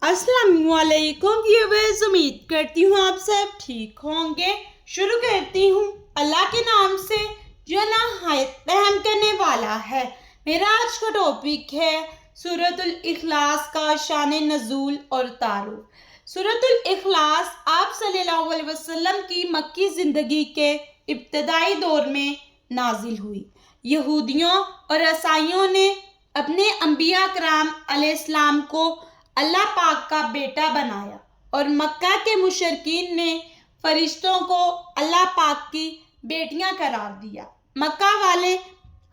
अस्सलाम वालेकुम व्यूअर्स, उम्मीद करती हूँ आप सब ठीक होंगे। शुरू करती हूँ अल्लाह के नाम से जो नहायत रहम करने वाला है। मेरा आज का टॉपिक है सूरतुल इखलास का शान नज़ूल और तारुफ। सूरतुल इखलास आप सल्लल्लाहु अलैहि वसल्लम की मक्की ज़िंदगी के इब्तदाई दौर में नाजिल हुई। यहूदियों और ईसाइयों ने अपने अंबिया कराम अलैहिस्सलाम को अल्लाह पाक का बेटा बनाया और मक्का के मुशरिकीन ने फरिश्तों को अल्लाह पाक की बेटियां करार दिया। मक्का वाले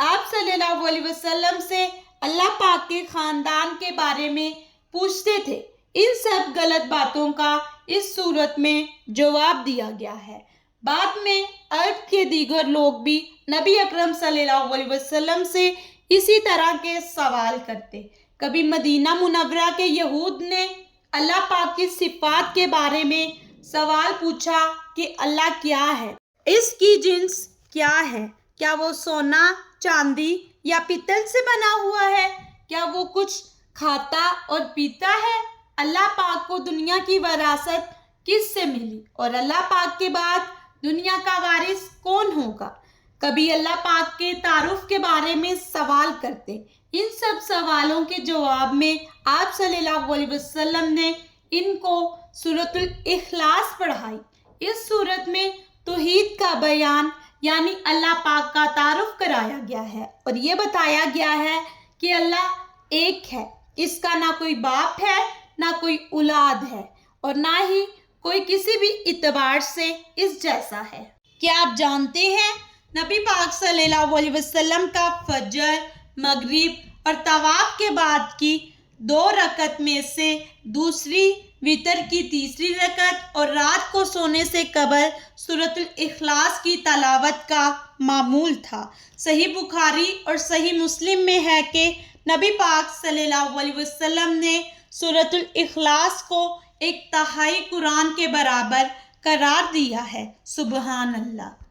आप सल्लल्लाहु अलैहि वसल्लम से अल्लाह पाक के ख़ानदान के बारे में पूछते थे। इन सब गलत बातों का इस सूरत में जवाब दिया गया है। बाद में अरब के दीगर लोग भी नबी अकरम सल्लल्लाहु अलैहि वसल्लम से इसी तरह के सवाल करते। कभी मदीना मुनव्वरा के यहूद ने अल्लाह पाक की सिफात के बारे में सवाल पूछा कि अल्लाह क्या है, इसकी जिन्स क्या है, क्या वो सोना, चांदी या पीतल से बना हुआ है, क्या वो कुछ खाता और पीता है, अल्लाह पाक को दुनिया की वरासत किस से मिली और अल्लाह पाक के बाद दुनिया का वारिस कौन होगा। कभी अल्लाह पाक के तारुफ के बारे में सवाल करते। इन सब सवालों के जवाब में आप सल्लल्लाहु अलैहि वसल्लम ने इनको सूरतुल इखलास पढ़ाई। इस सूरत में तौहीद का बयान यानी अल्लाह पाक का तारुफ कराया गया है और ये बताया गया है कि अल्लाह एक है, इसका ना कोई बाप है, ना कोई औलाद है और ना ही कोई किसी भी इतबार से इस जैसा है। क्या आप जानते हैं नबी पाक सल्लल्लाहु अलैहि वसल्लम का फजर, मगरिब और तवाफ के बाद की 2 रकत में से दूसरी वितर की तीसरी रकत और रात को सोने से कबल सूरतुल इखलास की तलावत का मामूल था। सही बुखारी और सही मुस्लिम में है कि नबी पाक सल्लल्लाहु अलैहि वसल्लम ने सूरतुल इखलास को 1/3 कुरान के बराबर करार दिया है। सुबहान अल्लाह।